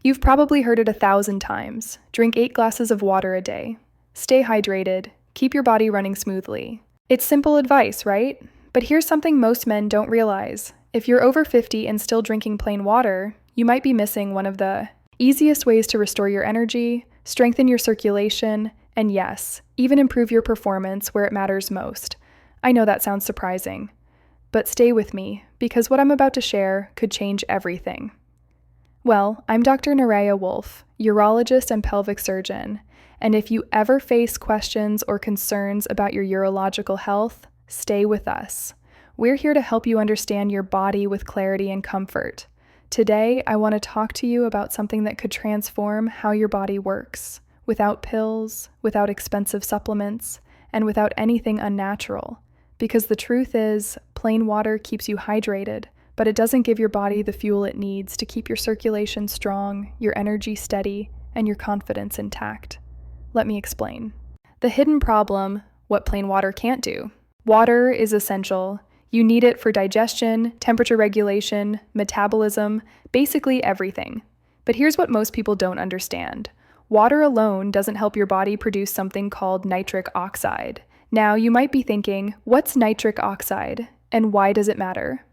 You've probably heard it 1,000 times. Drink 8 glasses of water a day. Stay hydrated. Keep your body running smoothly. It's simple advice, right? But here's something most men don't realize. If you're over 50 and still drinking plain water, you might be missing one of the easiest ways to restore your energy, strengthen your circulation, and yes, even improve your performance where it matters most. I know that sounds surprising, but stay with me, because what I'm about to share could change everything. Well, I'm Dr. Nerea Wolf, urologist and pelvic surgeon, and if you ever face questions or concerns about your urological health, stay with us. We're here to help you understand your body with clarity and comfort. Today, I want to talk to you about something that could transform how your body works, without pills, without expensive supplements, and without anything unnatural. Because the truth is, plain water keeps you hydrated, but it doesn't give your body the fuel it needs to keep your circulation strong, your energy steady, and your confidence intact. Let me explain. The hidden problem, what plain water can't do. Water is essential. You need it for digestion, temperature regulation, metabolism, basically everything. But here's what most people don't understand. Water alone doesn't help your body produce something called nitric oxide. Now, you might be thinking, what's nitric oxide, and why does it matter?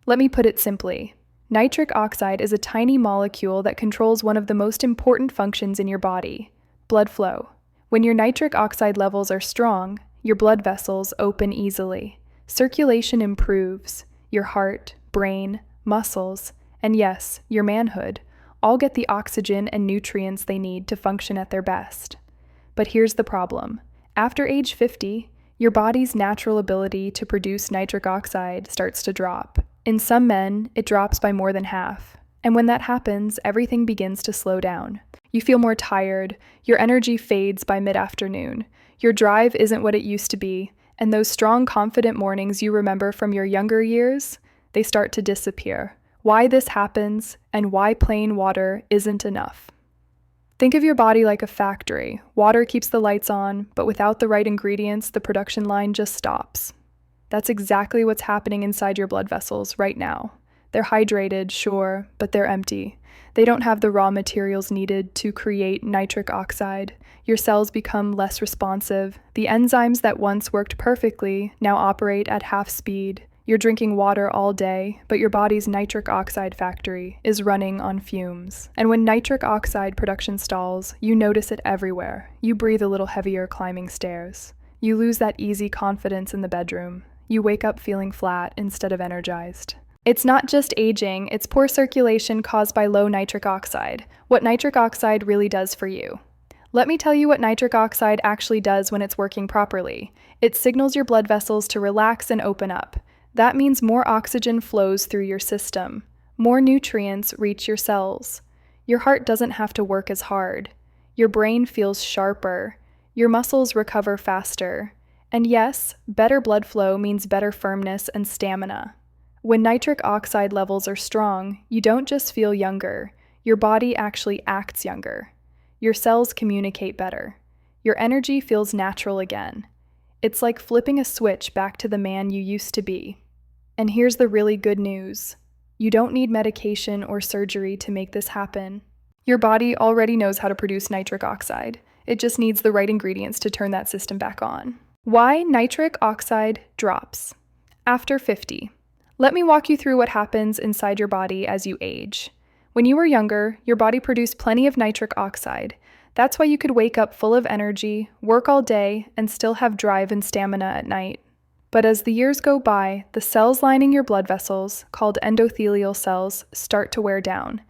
Let me put it simply. Nitric oxide is a tiny molecule that controls one of the most important functions in your body, blood flow. When your nitric oxide levels are strong, your blood vessels open easily. Circulation improves. Your heart, brain, muscles, and yes, your manhood, all get the oxygen and nutrients they need to function at their best. But here's the problem. After age 50, your body's natural ability to produce nitric oxide starts to drop. In some men, it drops by more than half. And when that happens, everything begins to slow down. You feel more tired, your energy fades by mid-afternoon, your drive isn't what it used to be, and those strong, confident mornings you remember from your younger years, they start to disappear. Why this happens, and why plain water isn't enough. Think of your body like a factory. Water keeps the lights on, but without the right ingredients, the production line just stops. That's exactly what's happening inside your blood vessels right now. They're hydrated, sure, but they're empty. They don't have the raw materials needed to create nitric oxide. Your cells become less responsive. The enzymes that once worked perfectly now operate at half speed. You're drinking water all day, but your body's nitric oxide factory is running on fumes. And when nitric oxide production stalls, you notice it everywhere. You breathe a little heavier climbing stairs. You lose that easy confidence in the bedroom. You wake up feeling flat instead of energized. It's not just aging, it's poor circulation caused by low nitric oxide. What nitric oxide really does for you. Let me tell you what nitric oxide actually does when it's working properly. It signals your blood vessels to relax and open up. That means more oxygen flows through your system. More nutrients reach your cells. Your heart doesn't have to work as hard. Your brain feels sharper. Your muscles recover faster. And yes, better blood flow means better firmness and stamina. When nitric oxide levels are strong, you don't just feel younger. Your body actually acts younger. Your cells communicate better. Your energy feels natural again. It's like flipping a switch back to the man you used to be. And here's the really good news. You don't need medication or surgery to make this happen. Your body already knows how to produce nitric oxide. It just needs the right ingredients to turn that system back on. Why nitric oxide drops? After 50. Let me walk you through what happens inside your body as you age. When you were younger, your body produced plenty of nitric oxide. That's why you could wake up full of energy, work all day, and still have drive and stamina at night. But as the years go by, the cells lining your blood vessels, called endothelial cells, start to wear down.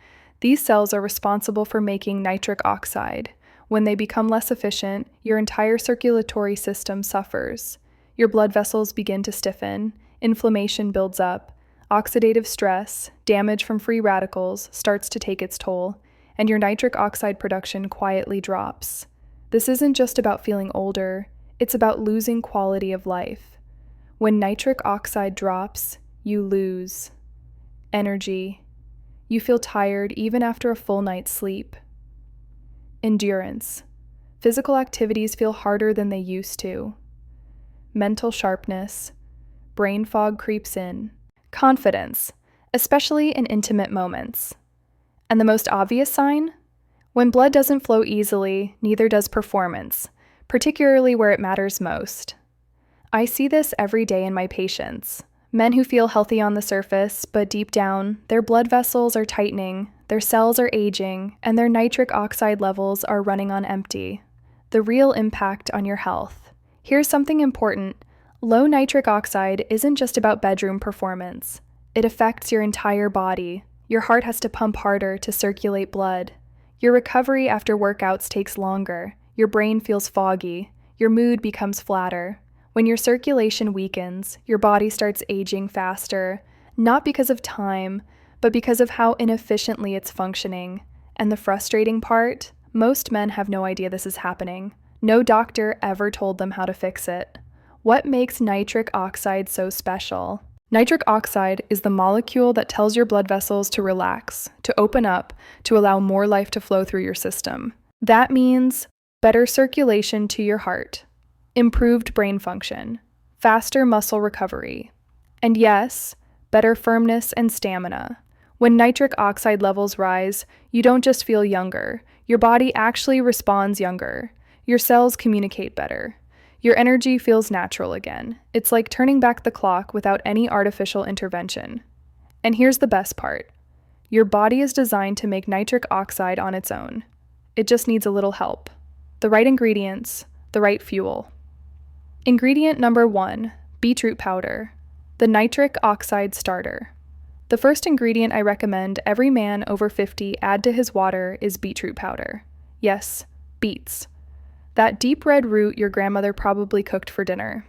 These cells are responsible for making nitric oxide. When they become less efficient, your entire circulatory system suffers. Your blood vessels begin to stiffen, inflammation builds up, oxidative stress, damage from free radicals starts to take its toll, and your nitric oxide production quietly drops. This isn't just about feeling older, it's about losing quality of life. When nitric oxide drops, you lose energy. You feel tired even after a full night's sleep. Endurance. Physical activities feel harder than they used to. Mental sharpness. Brain fog creeps in. Confidence, especially in intimate moments. And the most obvious sign? When blood doesn't flow easily, neither does performance, particularly where it matters most. I see this every day in my patients. Men who feel healthy on the surface, but deep down, their blood vessels are tightening, their cells are aging, and their nitric oxide levels are running on empty. The real impact on your health. Here's something important. Low nitric oxide isn't just about bedroom performance. It affects your entire body. Your heart has to pump harder to circulate blood. Your recovery after workouts takes longer. Your brain feels foggy. Your mood becomes flatter. When your circulation weakens, your body starts aging faster, not because of time, but because of how inefficiently it's functioning. And the frustrating part? Most men have no idea this is happening. No doctor ever told them how to fix it. What makes nitric oxide so special? Nitric oxide is the molecule that tells your blood vessels to relax, to open up, to allow more life to flow through your system. That means better circulation to your heart, improved brain function, faster muscle recovery, and yes, better firmness and stamina. When nitric oxide levels rise, you don't just feel younger. Your body actually responds younger. Your cells communicate better. Your energy feels natural again. It's like turning back the clock without any artificial intervention. And here's the best part. Your body is designed to make nitric oxide on its own. It just needs a little help. The right ingredients, the right fuel. Ingredient number 1, beetroot powder, the nitric oxide starter. The first ingredient I recommend every man over 50 add to his water is beetroot powder. Yes, beets. That deep red root your grandmother probably cooked for dinner.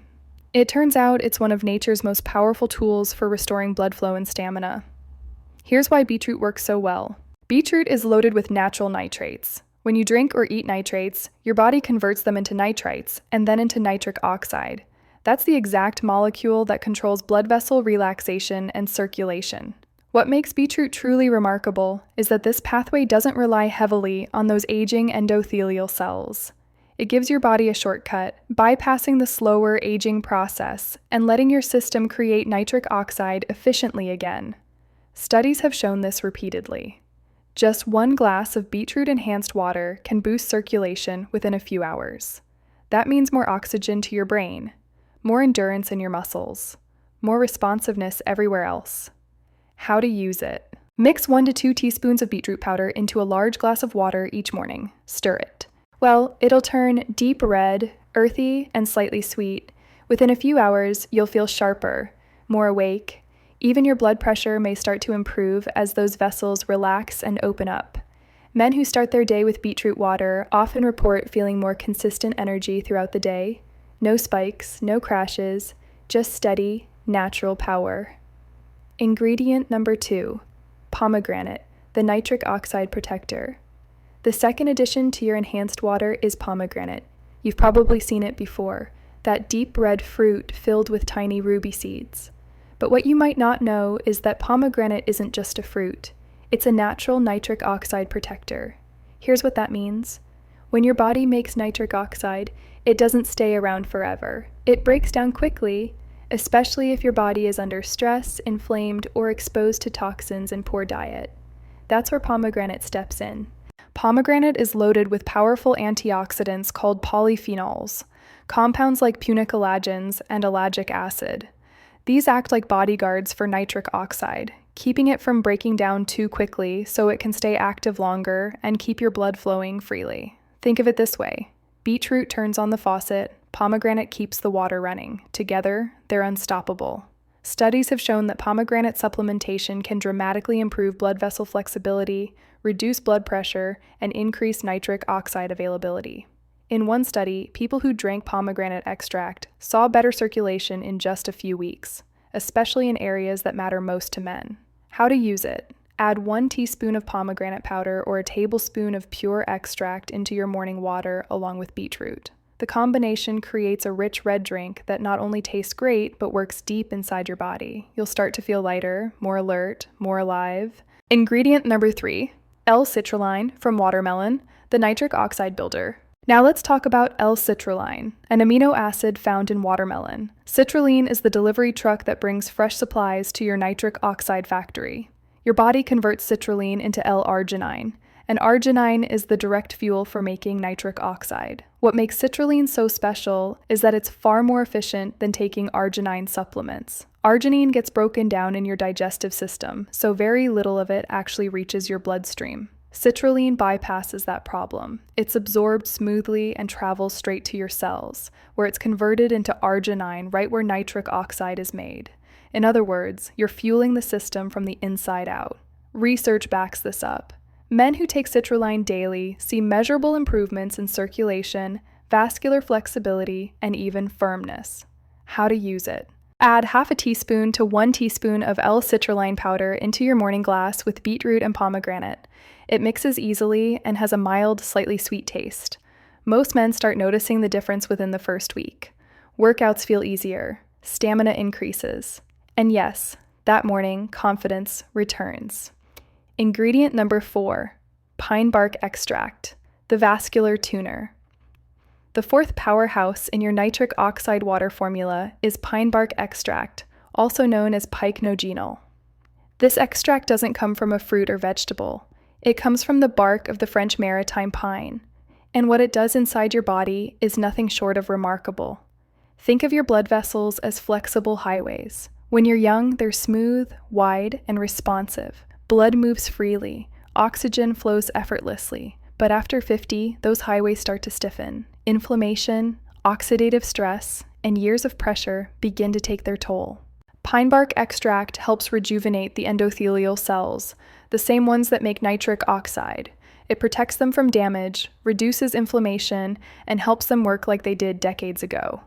It turns out it's one of nature's most powerful tools for restoring blood flow and stamina. Here's why beetroot works so well. Beetroot is loaded with natural nitrates. When you drink or eat nitrates, your body converts them into nitrites and then into nitric oxide. That's the exact molecule that controls blood vessel relaxation and circulation. What makes beetroot truly remarkable is that this pathway doesn't rely heavily on those aging endothelial cells. It gives your body a shortcut, bypassing the slower aging process and letting your system create nitric oxide efficiently again. Studies have shown this repeatedly. Just 1 glass of beetroot-enhanced water can boost circulation within a few hours. That means more oxygen to your brain, more endurance in your muscles, more responsiveness everywhere else. How to use it. Mix 1 to 2 teaspoons of beetroot powder into a large glass of water each morning. Stir it. Well, it'll turn deep red, earthy, and slightly sweet. Within a few hours, you'll feel sharper, more awake. Even your blood pressure may start to improve as those vessels relax and open up. Men who start their day with beetroot water often report feeling more consistent energy throughout the day. No spikes, no crashes, just steady, natural power. Ingredient number 2, pomegranate, the nitric oxide protector. The second addition to your enhanced water is pomegranate. You've probably seen it before, that deep red fruit filled with tiny ruby seeds. But what you might not know is that pomegranate isn't just a fruit. It's a natural nitric oxide protector. Here's what that means. When your body makes nitric oxide, it doesn't stay around forever. It breaks down quickly, especially if your body is under stress, inflamed, or exposed to toxins and poor diet. That's where pomegranate steps in. Pomegranate is loaded with powerful antioxidants called polyphenols, compounds like punicolagens and ellagic acid. These act like bodyguards for nitric oxide, keeping it from breaking down too quickly so it can stay active longer and keep your blood flowing freely. Think of it this way. Beetroot turns on the faucet, pomegranate keeps the water running. Together, they're unstoppable. Studies have shown that pomegranate supplementation can dramatically improve blood vessel flexibility, reduce blood pressure, and increase nitric oxide availability. In one study, people who drank pomegranate extract saw better circulation in just a few weeks, especially in areas that matter most to men. How to use it. Add 1 teaspoon of pomegranate powder or a tablespoon of pure extract into your morning water along with beetroot. The combination creates a rich red drink that not only tastes great, but works deep inside your body. You'll start to feel lighter, more alert, more alive. Ingredient number 3, L-citrulline from watermelon, the nitric oxide builder. Now let's talk about L-citrulline, an amino acid found in watermelon. Citrulline is the delivery truck that brings fresh supplies to your nitric oxide factory. Your body converts citrulline into L-arginine, and arginine is the direct fuel for making nitric oxide. What makes citrulline so special is that it's far more efficient than taking arginine supplements. Arginine gets broken down in your digestive system, so very little of it actually reaches your bloodstream. Citrulline bypasses that problem. It's absorbed smoothly and travels straight to your cells, where it's converted into arginine right where nitric oxide is made. In other words, you're fueling the system from the inside out. Research backs this up. Men who take citrulline daily see measurable improvements in circulation, vascular flexibility, and even firmness. How to use it. Add half a teaspoon to 1 teaspoon of L-citrulline powder into your morning glass with beetroot and pomegranate. It mixes easily and has a mild, slightly sweet taste. Most men start noticing the difference within the first week. Workouts feel easier. Stamina increases. And yes, that morning, confidence returns. Ingredient number 4, pine bark extract, the vascular tuner. The fourth powerhouse in your nitric oxide water formula is pine bark extract, also known as pycnogenol. This extract doesn't come from a fruit or vegetable. It comes from the bark of the French maritime pine, and what it does inside your body is nothing short of remarkable. Think of your blood vessels as flexible highways. When you're young, they're smooth, wide, and responsive. Blood moves freely, oxygen flows effortlessly, but after 50, those highways start to stiffen. Inflammation, oxidative stress, and years of pressure begin to take their toll. Pine bark extract helps rejuvenate the endothelial cells, the same ones that make nitric oxide. It protects them from damage, reduces inflammation, and helps them work like they did decades ago.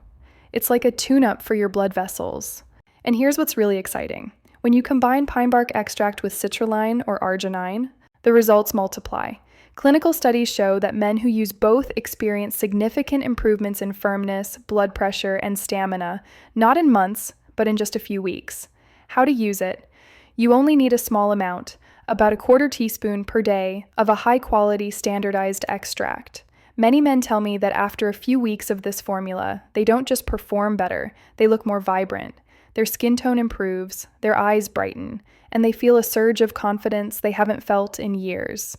It's like a tune-up for your blood vessels. And here's what's really exciting. When you combine pine bark extract with citrulline or arginine, the results multiply. Clinical studies show that men who use both experience significant improvements in firmness, blood pressure, and stamina, not in months, but in just a few weeks. How to use it? You only need a small amount, about a quarter teaspoon per day, of a high-quality standardized extract. Many men tell me that after a few weeks of this formula, they don't just perform better, they look more vibrant. Their skin tone improves, their eyes brighten, and they feel a surge of confidence they haven't felt in years.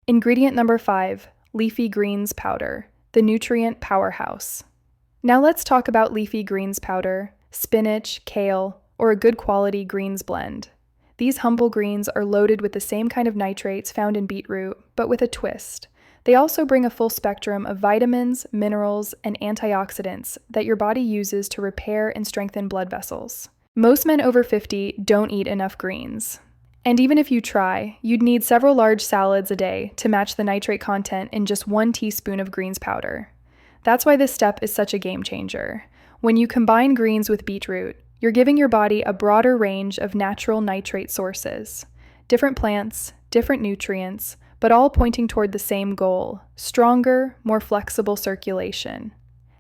Ingredient number 5, leafy greens powder, the nutrient powerhouse. Now let's talk about leafy greens powder, spinach, kale, or a good quality greens blend. These humble greens are loaded with the same kind of nitrates found in beetroot, but with a twist. They also bring a full spectrum of vitamins, minerals, and antioxidants that your body uses to repair and strengthen blood vessels. Most men over 50 don't eat enough greens. And even if you try, you'd need several large salads a day to match the nitrate content in just 1 teaspoon of greens powder. That's why this step is such a game changer. When you combine greens with beetroot, you're giving your body a broader range of natural nitrate sources. Different plants, different nutrients, but all pointing toward the same goal: stronger, more flexible circulation.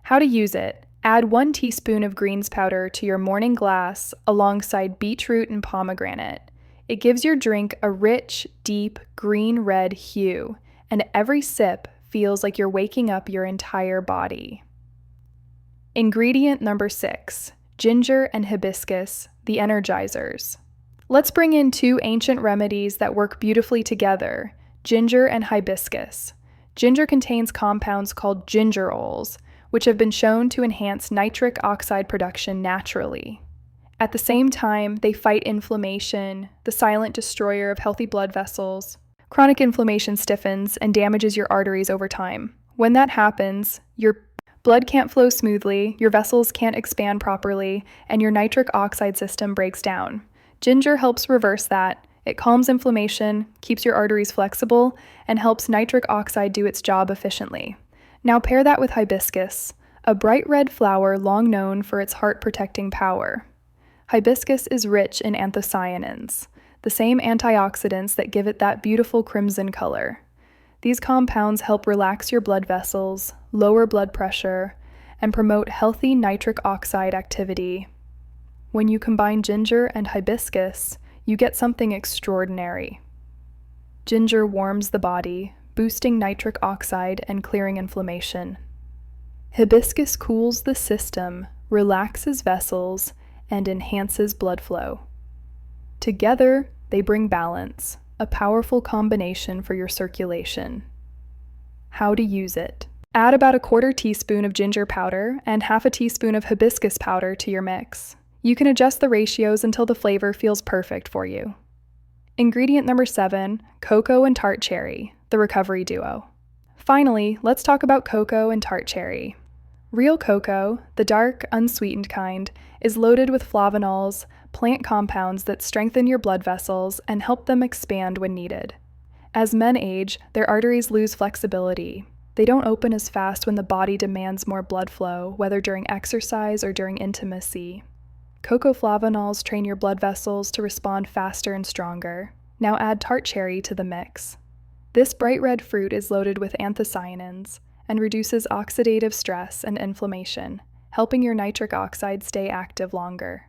How to use it? Add 1 teaspoon of greens powder to your morning glass alongside beetroot and pomegranate. It gives your drink a rich, deep, green-red hue, and every sip feels like you're waking up your entire body. Ingredient number 6, ginger and hibiscus, the energizers. Let's bring in 2 ancient remedies that work beautifully together: ginger and hibiscus. Ginger contains compounds called gingerols, which have been shown to enhance nitric oxide production naturally. At the same time, they fight inflammation, the silent destroyer of healthy blood vessels. Chronic inflammation stiffens and damages your arteries over time. When that happens, your blood can't flow smoothly, your vessels can't expand properly, and your nitric oxide system breaks down. Ginger helps reverse that. It calms inflammation, keeps your arteries flexible, and helps nitric oxide do its job efficiently. Now pair that with hibiscus, a bright red flower long known for its heart-protecting power. Hibiscus is rich in anthocyanins, the same antioxidants that give it that beautiful crimson color. These compounds help relax your blood vessels, lower blood pressure, and promote healthy nitric oxide activity. When you combine ginger and hibiscus, you get something extraordinary. Ginger warms the body, boosting nitric oxide and clearing inflammation. Hibiscus cools the system, relaxes vessels, and enhances blood flow. Together, They bring balance, a powerful combination for your circulation. How to use it. Add about a quarter teaspoon of ginger powder and half a teaspoon of hibiscus powder to your mix. You can adjust the ratios until the flavor feels perfect for you. Ingredient number 7, cocoa and tart cherry, the recovery duo. Finally, let's talk about cocoa and tart cherry. Real cocoa, the dark, unsweetened kind, is loaded with flavanols, plant compounds that strengthen your blood vessels and help them expand when needed. As men age, their arteries lose flexibility. They don't open as fast when the body demands more blood flow, whether during exercise or during intimacy. Cocoa flavanols train your blood vessels to respond faster and stronger. Now add tart cherry to the mix. This bright red fruit is loaded with anthocyanins and reduces oxidative stress and inflammation, helping your nitric oxide stay active longer.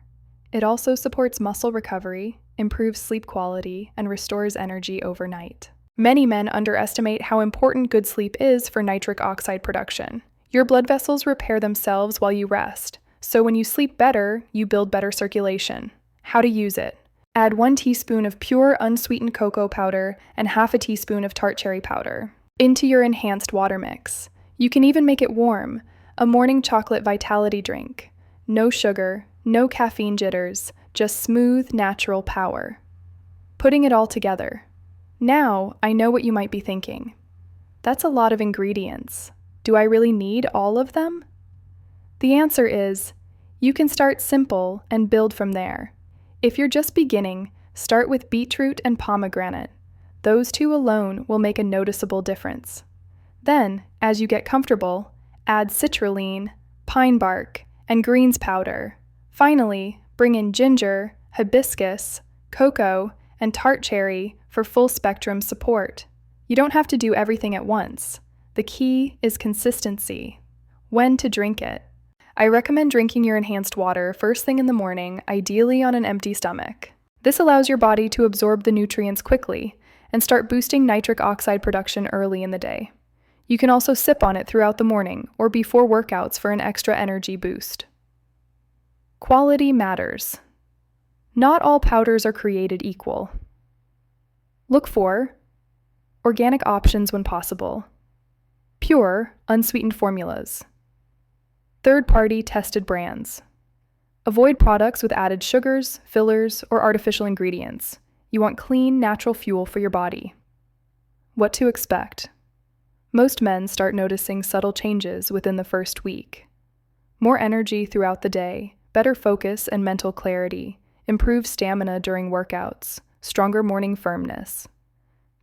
It also supports muscle recovery, improves sleep quality, and restores energy overnight. Many men underestimate how important good sleep is for nitric oxide production. Your blood vessels repair themselves while you rest, so when you sleep better, you build better circulation. How to use it. Add 1 teaspoon of pure unsweetened cocoa powder and half a teaspoon of tart cherry powder into your enhanced water mix. You can even make it warm, a morning chocolate vitality drink. No sugar, no caffeine jitters, just smooth, natural power. Putting it all together. Now, I know what you might be thinking. That's a lot of ingredients. Do I really need all of them? The answer is, you can start simple and build from there. If you're just beginning, start with beetroot and pomegranate. Those 2 alone will make a noticeable difference. Then, as you get comfortable, add citrulline, pine bark, and greens powder. Finally, bring in ginger, hibiscus, cocoa, and tart cherry for full spectrum support. You don't have to do everything at once. The key is consistency. When to drink it. I recommend drinking your enhanced water first thing in the morning, ideally on an empty stomach. This allows your body to absorb the nutrients quickly and start boosting nitric oxide production early in the day. You can also sip on it throughout the morning or before workouts for an extra energy boost. Quality matters. Not all powders are created equal. Look for organic options when possible, pure, unsweetened formulas, third-party tested brands. Avoid products with added sugars, fillers, or artificial ingredients. You want clean, natural fuel for your body. What to expect. Most men start noticing subtle changes within the first week. More energy throughout the day, better focus and mental clarity, improved stamina during workouts, stronger morning firmness.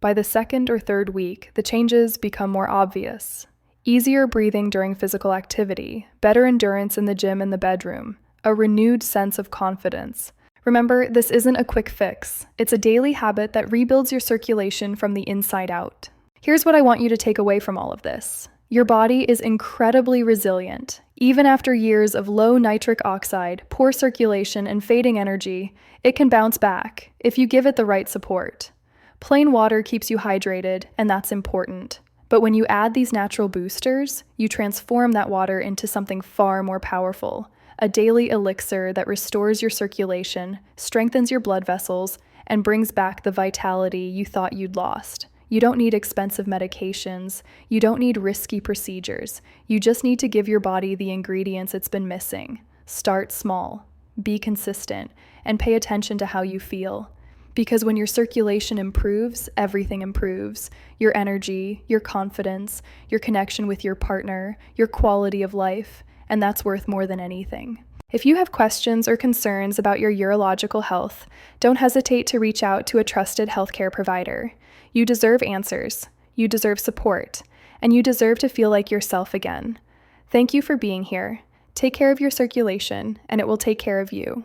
By the 2nd or 3rd week, the changes become more obvious. Easier breathing during physical activity, better endurance in the gym and the bedroom, a renewed sense of confidence. Remember, this isn't a quick fix. It's a daily habit that rebuilds your circulation from the inside out. Here's what I want you to take away from all of this. Your body is incredibly resilient. Even after years of low nitric oxide, poor circulation, and fading energy, it can bounce back if you give it the right support. Plain water keeps you hydrated, and that's important. But when you add these natural boosters, you transform that water into something far more powerful, a daily elixir that restores your circulation, strengthens your blood vessels, and brings back the vitality you thought you'd lost. You don't need expensive medications. You don't need risky procedures. You just need to give your body the ingredients it's been missing. Start small, be consistent, and pay attention to how you feel. Because when your circulation improves, everything improves. Your energy, your confidence, your connection with your partner, your quality of life, and that's worth more than anything. If you have questions or concerns about your urological health, don't hesitate to reach out to a trusted healthcare provider. You deserve answers, you deserve support, and you deserve to feel like yourself again. Thank you for being here. Take care of your circulation, and it will take care of you.